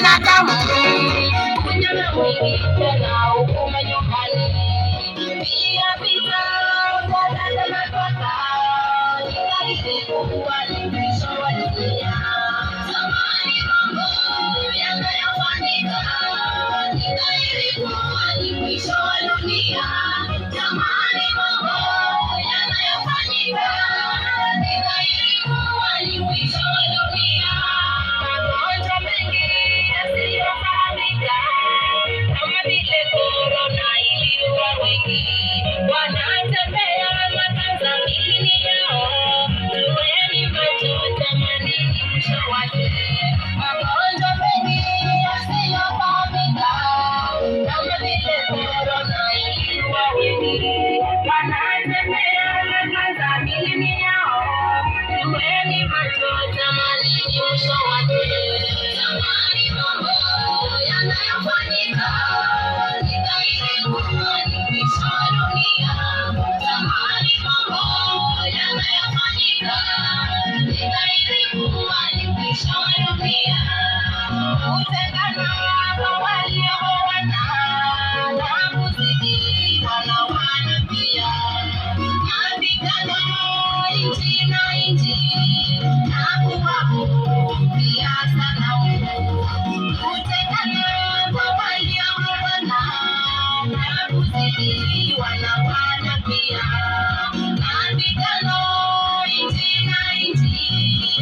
binadamu, unyama mwingi tena ukume nyumbani, pia vita utadada na toka, ingaidi kuwa ni mwisho wa dunia. Zamani mambo yanayofanyika, ingaidi kuwa ni mwisho wa dunia. Zamani mambo yanayofanyika, ingaidi kuwa ni mwisho wa dunia. Magonjwa mengi yasiyofahamika kama vile korona iliua wengi, wanatembea wakaza miili yao. Tuweni macho jamani, ni mwisho wake. Magonjwa mengi yasiyofahamika kama vile korona iliua wengi, wanatembea wakaza miili yao. Tuweni macho jamani, ni mwisho wake. Zamani mambo yanayofanyika, ingaidi kuwa ni mwisho wa dunia. Zamani mambo yanayofanyika, ingaidi kuwa ni mwisho wa dunia. Utengano kwa waliooana na kuzidi wanaoana pia, mapigano nchi na nchi na kuwavutia sanamu. Utengano kwa waliooana na kuzidi wanaoana pia, mapigano nchi na nchi